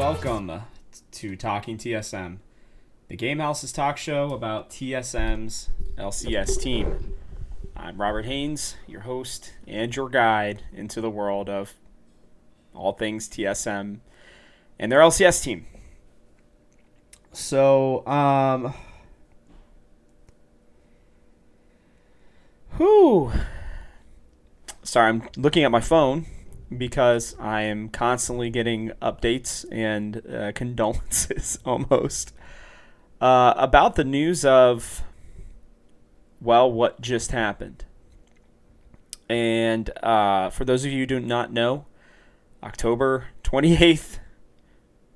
welcome to Talking TSM, the Game House's talk show about TSM's LCS team. I'm Robert Haynes, your host and your guide into the world of all things TSM and their LCS team. So, Sorry, I'm looking at my phone because I am constantly getting updates and condolences almost about the news of, well, what just happened. And for those of you who do not know, October 28th,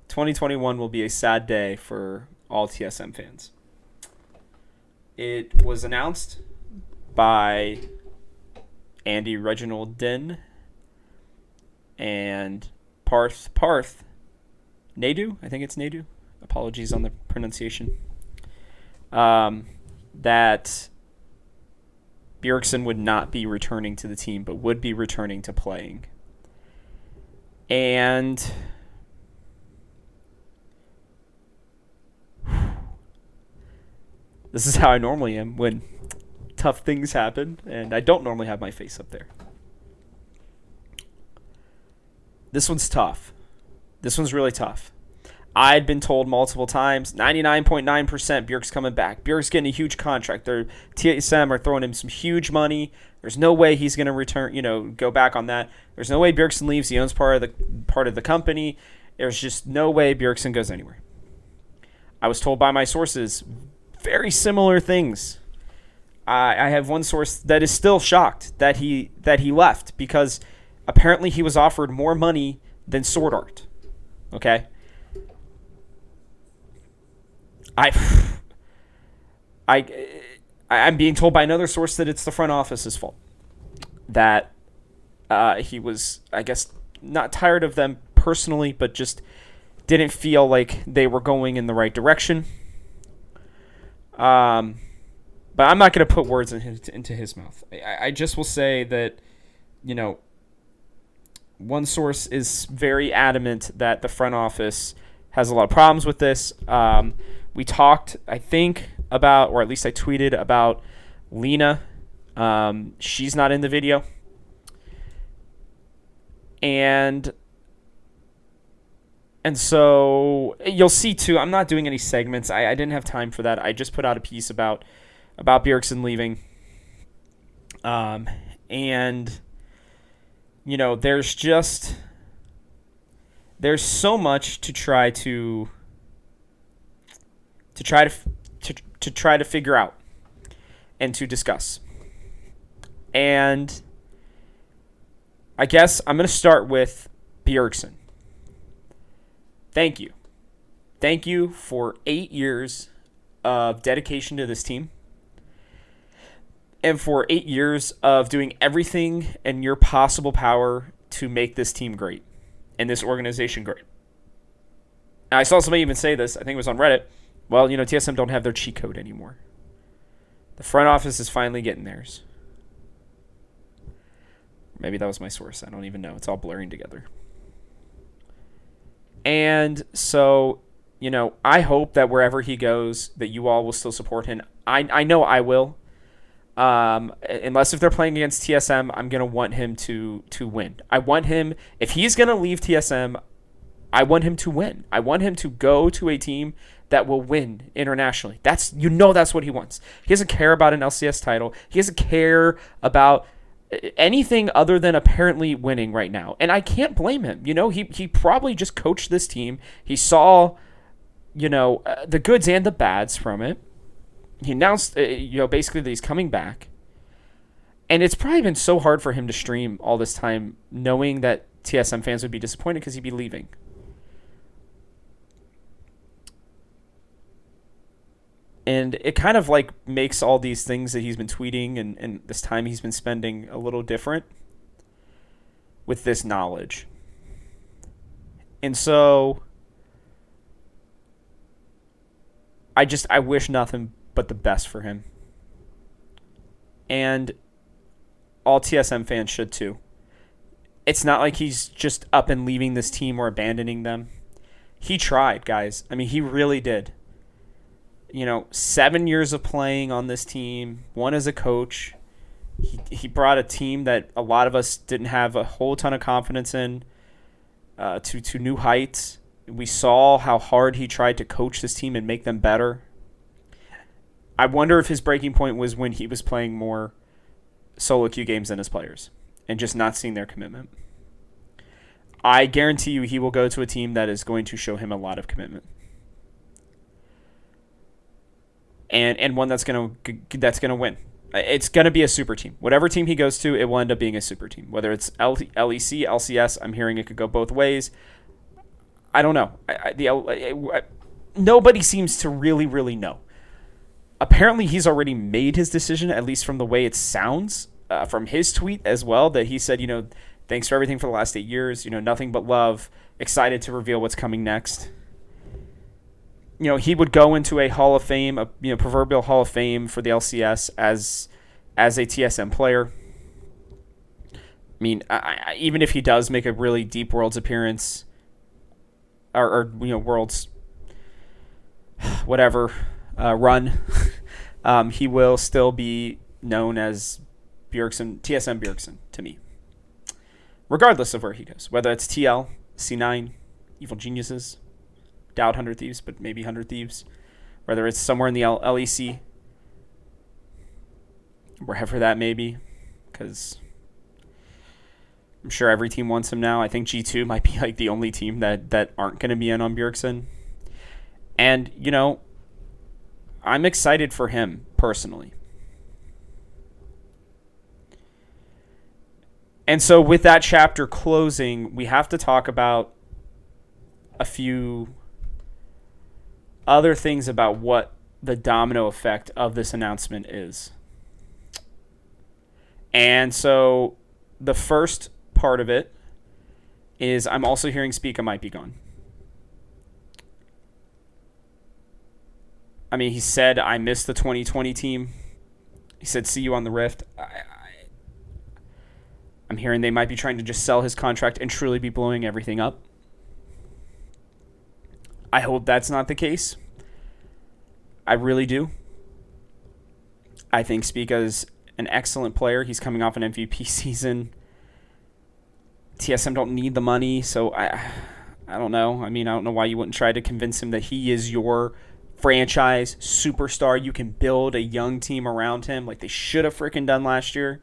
2021 will be a sad day for all TSM fans. It was announced by Andy Reginald Din and Parth Naidu, I think it's Naidu. Apologies on the pronunciation. That Bjergsen would not be returning to the team, but would be returning to playing. And this is how I normally am when tough things happen, and I don't normally have my face up there. This one's tough. This one's really tough. I'd been told multiple times, 99.9% Bjerg's coming back. Bjerg's getting a huge contract. Their TSM are throwing him some huge money. There's no way he's going to return, go back on that. There's no way Bjergsen leaves. He owns part of the company. There's just no way Bjergsen goes anywhere. I was told by my sources very similar things. I have one source that is still shocked that he left because apparently he was offered more money than Sword Art. Okay? I'm being told by another source that it's the front office's fault. That he was, I guess, not tired of them personally, but just didn't feel like they were going in the right direction. But I'm not going to put words into his mouth. I just will say that, one source is very adamant that the front office has a lot of problems with this. We talked, I think, about, or at least I tweeted about Lena. She's not in the video. And so you'll see, too, I'm not doing any segments. I didn't have time for that. I just put out a piece about Bjergsen leaving. And, there's so much to try to figure out and to discuss. And I guess I'm going to start with Bjergsen. Thank you. Thank you for 8 years of dedication to this team. And for 8 years of doing everything in your possible power to make this team great and this organization great. And I saw somebody even say this, I think it was on Reddit. Well, TSM don't have their cheat code anymore. The front office is finally getting theirs. Maybe that was my source. I don't even know. It's all blurring together. And so, I hope that wherever he goes, that you all will still support him. I know I will. Unless if they're playing against TSM, I'm going to want him to win. I want him, if he's going to leave TSM, I want him to win. I want him to go to a team that will win internationally. That's what he wants. He doesn't care about an LCS title. He doesn't care about anything other than apparently winning right now. And I can't blame him. He probably just coached this team. He saw, the goods and the bads from it. He announced, basically that he's coming back. And it's probably been so hard for him to stream all this time, knowing that TSM fans would be disappointed because he'd be leaving. And it kind of makes all these things that he's been tweeting and this time he's been spending a little different with this knowledge. And so I wish nothing but the best for him. And all TSM fans should too. It's not like he's just up and leaving this team or abandoning them. He tried, guys. I mean, he really did. 7 years of playing on this team, one as a coach. He brought a team that a lot of us didn't have a whole ton of confidence in to new heights. We saw how hard he tried to coach this team and make them better. I wonder if his breaking point was when he was playing more solo queue games than his players and just not seeing their commitment. I guarantee you he will go to a team that is going to show him a lot of commitment. And one that's gonna win. It's gonna be a super team. Whatever team he goes to, it will end up being a super team. Whether it's LEC, LCS, I'm hearing it could go both ways. I don't know. Nobody seems to really know. Apparently, he's already made his decision, at least from the way it sounds, from his tweet as well, that he said, thanks for everything for the last 8 years, nothing but love, excited to reveal what's coming next. He would go into a Hall of Fame, proverbial Hall of Fame for the LCS as a TSM player. I mean, even if he does make a really deep Worlds appearance, or Worlds, whatever, run, he will still be known as Bjergsen, TSM Bjergsen to me, regardless of where he goes, whether it's TL, C9, Evil Geniuses, doubt 100 Thieves, but maybe 100 Thieves, whether it's somewhere in the LEC, wherever that may be, because I'm sure every team wants him now. I think G2 might be like the only team that aren't going to be in on Bjergsen. And, I'm excited for him personally. And so with that chapter closing, we have to talk about a few other things about what the domino effect of this announcement is. And so the first part of it is I'm also hearing Spica might be gone. I mean, he said, I miss the 2020 team. He said, see you on the Rift. I'm hearing they might be trying to just sell his contract and truly be blowing everything up. I hope that's not the case. I really do. I think Spica is an excellent player. He's coming off an MVP season. TSM don't need the money, so I don't know. I mean, I don't know why you wouldn't try to convince him that he is your franchise superstar. You can build a young team around him like they should have freaking done last year.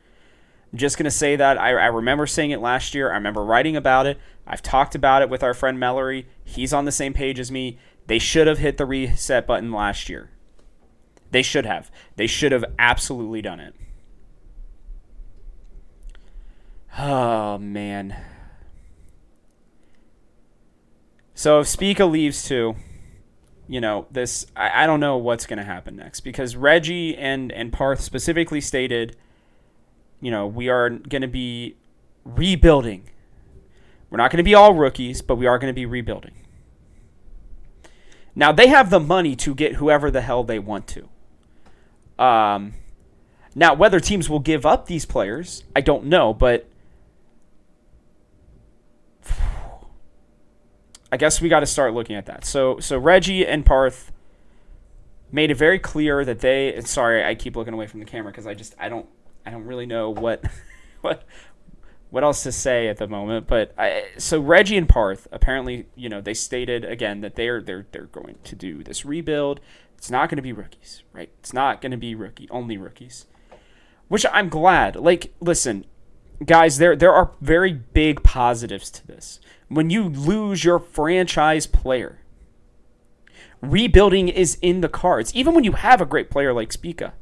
I'm just going to say that. I remember saying it last year. I remember writing about it. I've talked about it with our friend Mallory. He's on the same page as me. They should have hit the reset button last year. They should have. They should have absolutely done it. Oh, man. So if Spica leaves too, this, I don't know what's going to happen next, because Reggie and Parth specifically stated, we are going to be rebuilding. We're not going to be all rookies, but we are going to be rebuilding. Now, they have the money to get whoever the hell they want to. Now, whether teams will give up these players, I don't know, but I guess we got to start looking at that. So Reggie and Parth made it very clear that they. Sorry, I keep looking away from the camera because I don't really know what else to say at the moment. But so Reggie and Parth apparently, they stated again that they're going to do this rebuild. It's not going to be rookies, right? It's not going to be only rookies, which I'm glad. Like, listen, guys, there are very big positives to this. When you lose your franchise player, rebuilding is in the cards, even when you have a great player like Spica.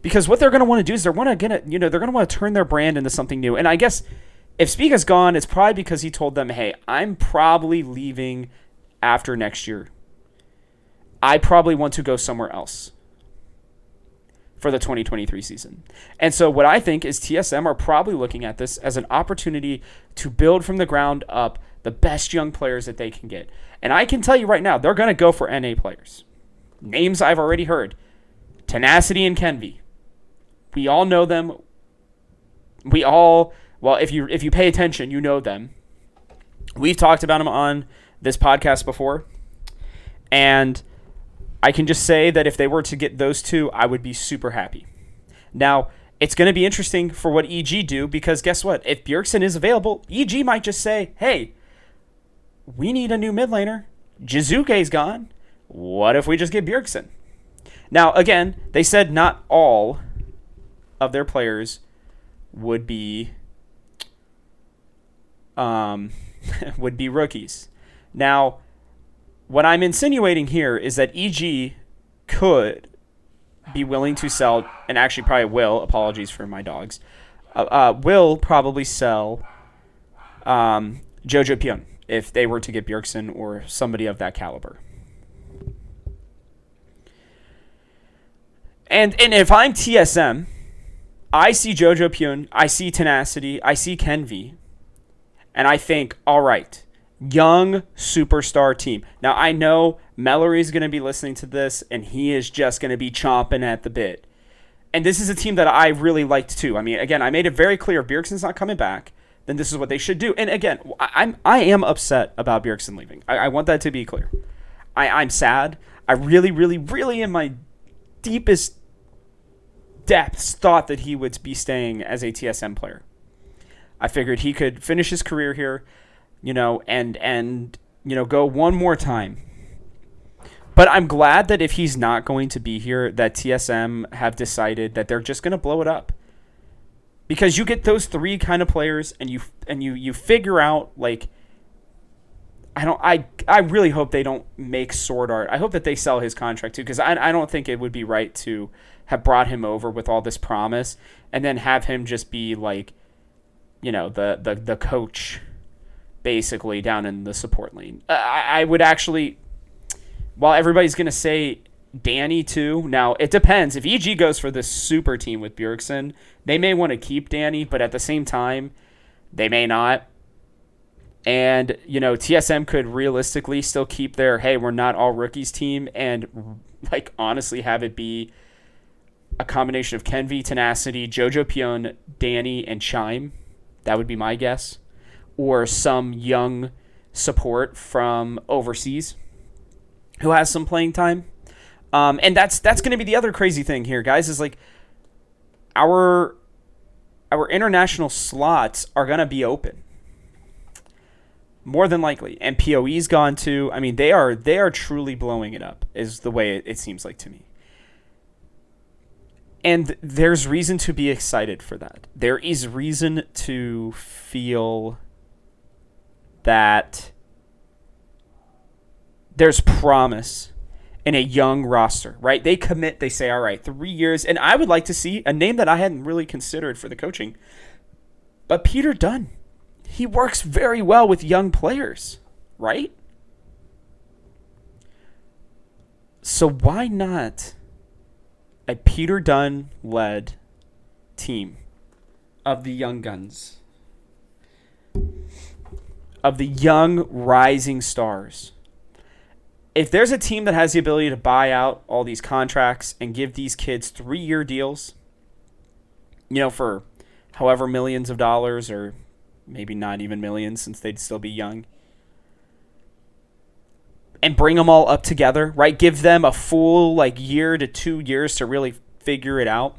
Because what they're going to want to do is they're going to want to turn their brand into something new. And I guess if Spica's gone, it's probably because he told them, hey, I'm probably leaving after next year. I probably want to go somewhere else for the 2023 season. And so what I think is TSM are probably looking at this as an opportunity to build from the ground up the best young players that they can get. And I can tell you right now, they're going to go for NA players. Names I've already heard. Tenacity and Kenvi. We all know them. Well, if you pay attention, you know them. We've talked about them on this podcast before, and I can just say that if they were to get those two, I would be super happy. Now, it's going to be interesting for what EG do, because guess what? If Bjergsen is available, EG might just say, hey, we need a new mid laner. Jizuke's gone. What if we just get Bjergsen? Now, again, they said not all of their players would be would be rookies. Now, what I'm insinuating here is that EG could be willing to sell, and actually probably will, apologies for my dogs, will probably sell Jojo Pion if they were to get Bjergsen or somebody of that caliber. And if I'm TSM, I see Jojo Pion, I see Tenacity, I see Kenvi, and I think, all right, young superstar team. Now, I know Mallory's going to be listening to this, and he is just going to be chomping at the bit. And this is a team that I really liked too. I mean, again, I made it very clear, if Bjergsen's not coming back, then this is what they should do. And again, I am upset about Bjergsen leaving. I want that to be clear. I'm sad. I really, really, really, in my deepest depths, thought that he would be staying as a TSM player. I figured he could finish his career here, and go one more time. But I'm glad that if he's not going to be here, that TSM have decided that they're just going to blow it up. Because you get those three kind of players, and you figure out, like, I really hope they don't make Sword Art. I hope that they sell his contract too, because I don't think it would be right to have brought him over with all this promise and then have him just be like, the coach basically down in the support lane. I would actually, while everybody's going to say Danny too, now it depends. If EG goes for this super team with Bjergsen, they may want to keep Danny, but at the same time, they may not. And, TSM could realistically still keep their, hey, we're not all rookies team, and, like, honestly have it be a combination of Kenvi, Tenacity, Jojo Pion, Danny, and Chime. That would be my guess. Or some young support from overseas who has some playing time. And that's going to be the other crazy thing here, guys, is like our international slots are going to be open. More than likely. And PoE's gone too. I mean, they are truly blowing it up, is the way it seems like to me. And there's reason to be excited for that. There is reason to feel that there's promise in a young roster, right? They commit, they say, all right, 3 years. And I would like to see a name that I hadn't really considered for the coaching, but Peter Dunn. He works very well with young players, right? So why not a Peter Dunn-led team of the young guns, of the young rising stars? If there's a team that has the ability to buy out all these contracts and give these kids 3-year deals, for however millions of dollars, or maybe not even millions since they'd still be young, and bring them all up together, right? Give them a full year to 2 years to really figure it out.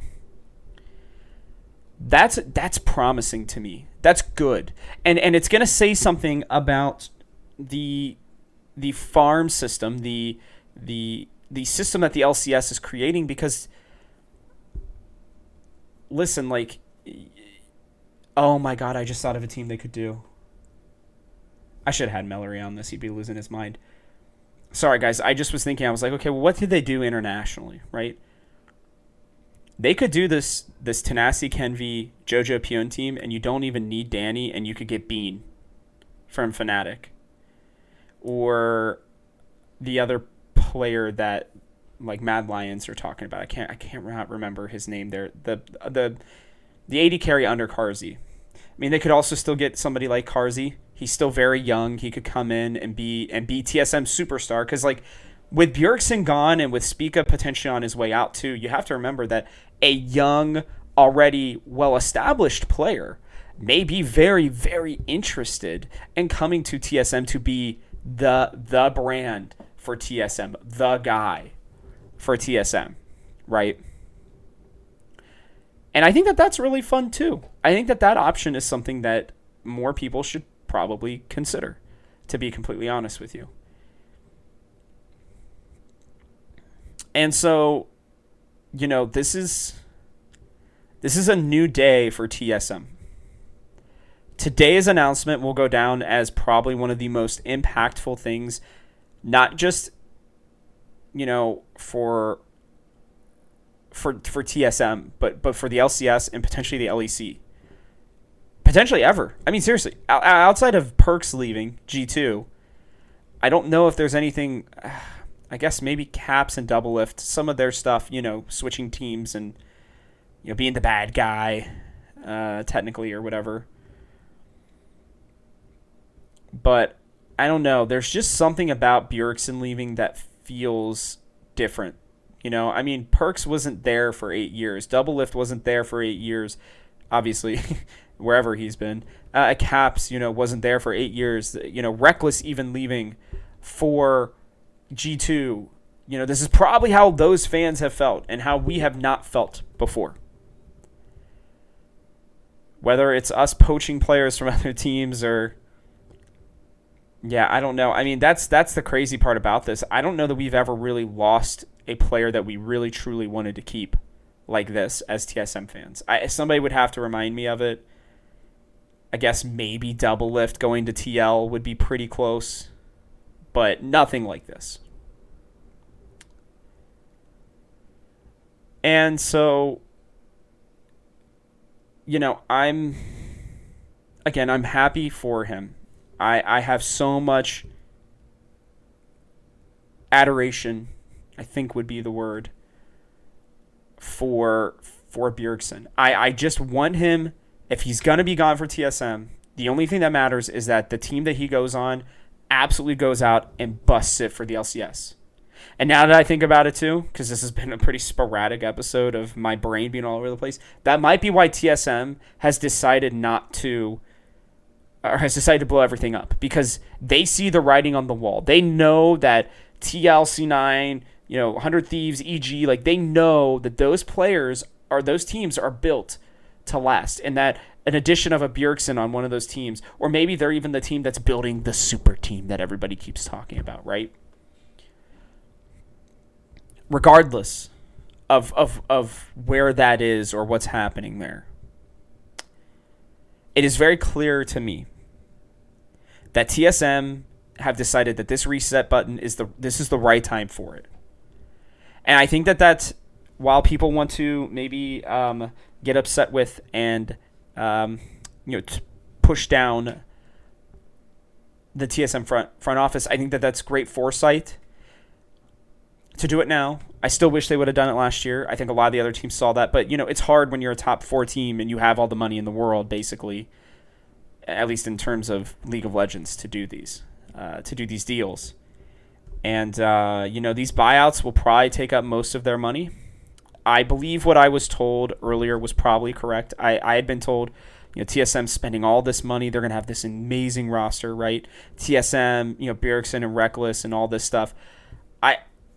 That's promising to me. That's good. And it's going to say something about the farm system, the system that the LCS is creating, because listen, oh my God, I just thought of a team they could do. I should have had Mallory on this. He'd be losing his mind. Sorry, guys. I just was thinking, I was like, okay, well, what did they do internationally, right? They could do this Tenacity, Kenvi, Jojo Pion team, and you don't even need Danny, and you could get Bean from Fnatic. Or the other player that, Mad Lions are talking about. I can't remember his name there. The AD carry under Carzzy. I mean, they could also still get somebody like Carzzy. He's still very young. He could come in and be TSM superstar. Because, with Bjergsen gone and with Spica potentially on his way out too, you have to remember that a young, already well-established player may be very, very interested in coming to TSM to be the brand for TSM, the guy for TSM, right? And I think that that's really fun too. I think that that option is something that more people should probably consider, to be completely honest with you. And so, this is a new day for TSM. Today's announcement will go down as probably one of the most impactful things, not just for TSM, but for the LCS and potentially the LEC, potentially ever. I mean, seriously, outside of Perks leaving G2, I don't know if there's anything. I guess maybe Caps and Double Lift, some of their stuff, switching teams and being the bad guy, technically or whatever. But I don't know. There's just something about Bjergsen leaving that feels different. I mean, Perks wasn't there for 8 years. Double Lift wasn't there for 8 years, obviously, wherever he's been. Caps, wasn't there for 8 years. Reckless even leaving for G2. This is probably how those fans have felt and how we have not felt before. Whether it's us poaching players from other teams or... Yeah, I don't know. I mean, that's the crazy part about this. I don't know that we've ever really lost a player that we really truly wanted to keep like this as TSM fans. Somebody would have to remind me of it. I guess maybe Double Lift going to TL would be pretty close, but nothing like this. And so, I'm happy for him. I have so much adoration, I think would be the word, for Bjergsen. I just want him, if he's going to be gone for TSM, the only thing that matters is that the team that he goes on absolutely goes out and busts it for the LCS. And now that I think about it too, because this has been a pretty sporadic episode of my brain being all over the place, that might be why TSM has decided to blow everything up, because they see the writing on the wall. They know that TLC9, 100 Thieves, EG, like they know that those teams are built to last, and that an addition of a Bjergsen on one of those teams, or maybe they're even the team that's building the super team that everybody keeps talking about, right? Regardless of where that is or what's happening there, it is very clear to me that TSM have decided that this reset button is the right time for it. And I think that that's, while people want to maybe get upset with and push down the TSM front office, I think that that's great foresight to do it now. I still wish they would have done it last year. I think a lot of the other teams saw that, but it's hard when you're a top 4 team and you have all the money in the world, basically, at least in terms of League of Legends, to do these deals. And these buyouts will probably take up most of their money. I believe what I was told earlier was probably correct. I had been told, TSM spending all this money, they're gonna have this amazing roster, right? TSM, Bjergsen and Reckless and all this stuff.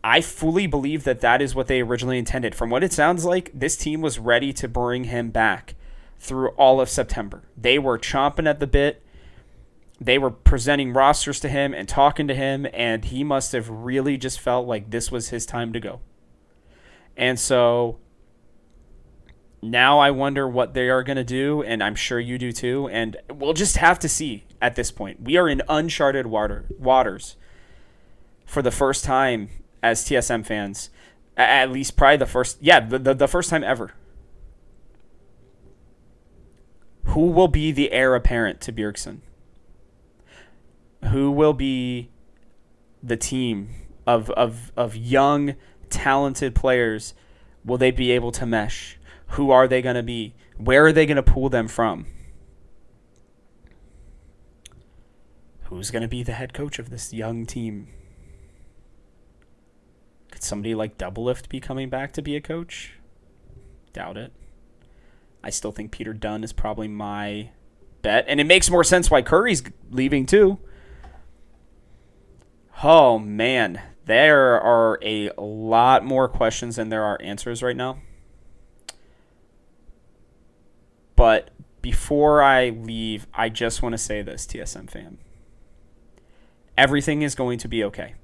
I fully believe that is what they originally intended. From what it sounds like, this team was ready to bring him back through all of September. They were chomping at the bit. They were presenting rosters to him and talking to him, and he must have really just felt like this was his time to go. And so now I wonder what they are going to do, and I'm sure you do too, and we'll just have to see at this point. We are in uncharted waters for the first time as TSM fans, at least probably the first time ever. Who will be the heir apparent to Bjergsen? Who will be the team of young, talented players? Will they be able to mesh? Who are they going to be? Where are they going to pull them from? Who's going to be the head coach of this young team? Could somebody like Double Lift be coming back to be a coach? Doubt it. I still think Peter Dunn is probably my bet. And it makes more sense why Curry's leaving too. Oh man, there are a lot more questions than there are answers right now. But before I leave, I just want to say this, TSM fam. Everything is going to be okay.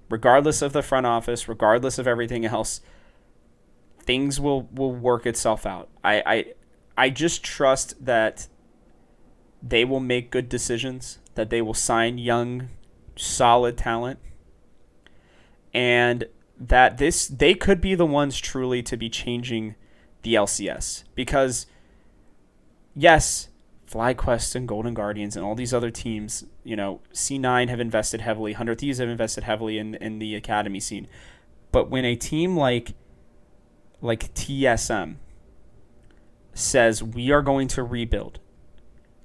Regardless of the front office, regardless of everything else, things will work itself out. I just trust that they will make good decisions, that they will sign young, solid talent, and that they could be the ones truly to be changing the LCS. Because yes, FlyQuest and Golden Guardians and all these other teams, C9 have invested heavily, 100 Thieves have invested heavily in the academy scene. But when a team like TSM says we are going to rebuild,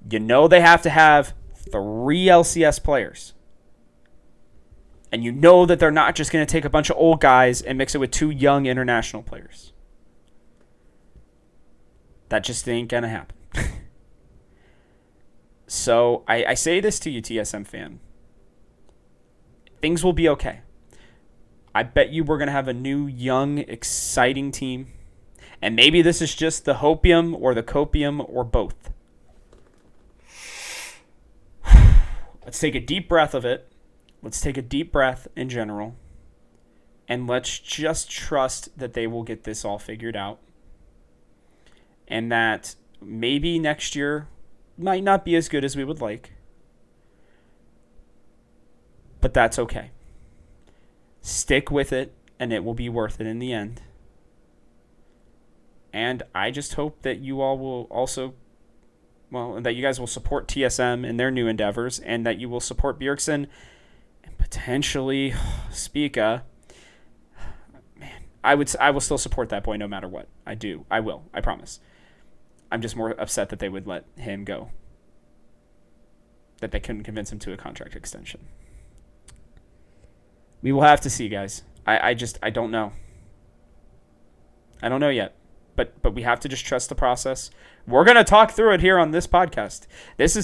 they have to have 3 LCS players. And that they're not just going to take a bunch of old guys and mix it with 2 young international players. That just ain't going to happen. So I say this to you, TSM fan. Things will be okay. I bet you we're going to have a new, young, exciting team. And maybe this is just the hopium or the copium or both. Let's take a deep breath of it. Let's take a deep breath in general. And let's just trust that they will get this all figured out. And that maybe next year might not be as good as we would like. But that's okay. Stick with it, and it will be worth it in the end. And I just hope that you all will also, that you guys will support TSM in their new endeavors, and that you will support Bjergsen and potentially Spica. Man, I will still support that boy no matter what. I will. I promise. I'm just more upset that they would let him go. That they couldn't convince him to a contract extension. We will have to see, guys. I don't know. I don't know yet. But we have to just trust the process. We're gonna talk through it here on this podcast. This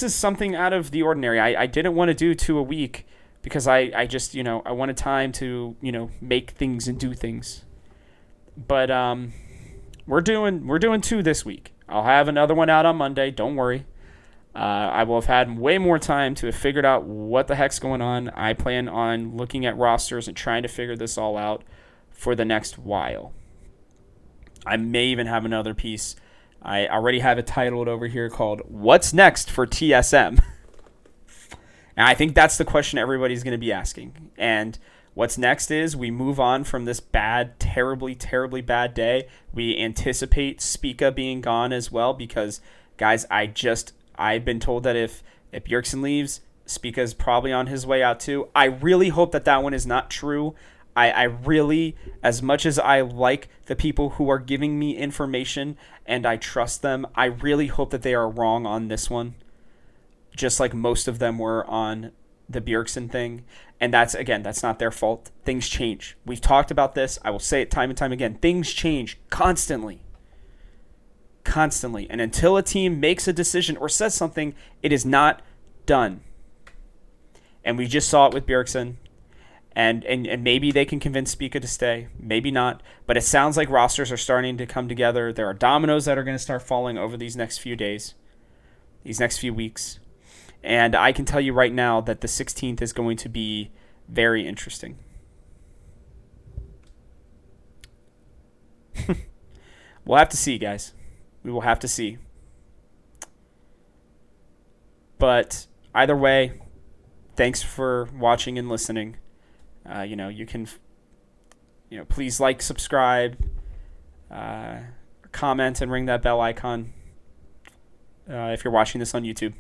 is something out of the ordinary. I didn't want to do 2 a week because I just I wanted time to make things and do things. But we're doing 2 this week. I'll have another one out on Monday. Don't worry. I will have had way more time to have figured out what the heck's going on. I plan on looking at rosters and trying to figure this all out for the next while. I may even have another piece. I already have it titled over here called "What's Next for TSM?" And I think that's the question everybody's going to be asking. And what's next is we move on from this bad, terribly, terribly bad day. We anticipate Spica being gone as well because, guys, I've been told that if Bjergsen leaves, Spica's probably on his way out too. I really hope that one is not true. I really, as much as I like the people who are giving me information and I trust them, I really hope that they are wrong on this one. Just like most of them were on the Bjergsen thing. And that's not their fault. Things change. We've talked about this. I will say it time and time again. Things change constantly. Constantly. And until a team makes a decision or says something, it is not done. And we just saw it with Bjergsen. And maybe they can convince Spica to stay. Maybe not. But it sounds like rosters are starting to come together. There are dominoes that are going to start falling over these next few days. These next few weeks. And I can tell you right now that the 16th is going to be very interesting. We'll have to see, guys. We will have to see. But either way, thanks for watching and listening. You can, please like, subscribe, comment, and ring that bell icon if you're watching this on YouTube.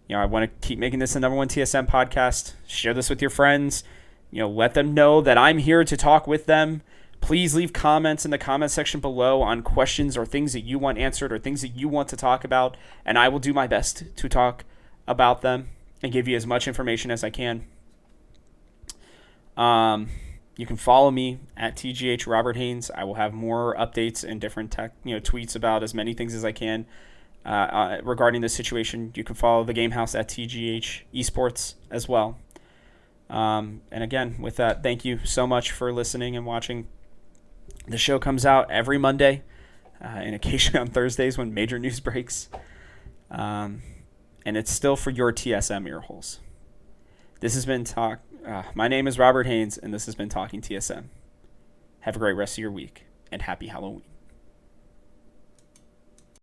I want to keep making this the #1 TSM podcast. Share this with your friends. Let them know that I'm here to talk with them. Please leave comments in the comment section below on questions or things that you want answered or things that you want to talk about, and I will do my best to talk about them and give you as much information as I can. You can follow me at TGH Robert Haynes. I will have more updates and different tweets about as many things as I can regarding this situation. You can follow the Game House at TGH Esports as well. And again, with that, thank you so much for listening and watching. The show comes out every Monday, and occasionally on Thursdays when major news breaks. And it's still for your TSM earholes. This has been my name is Robert Haynes, and this has been Talking TSM. Have a great rest of your week, and happy Halloween.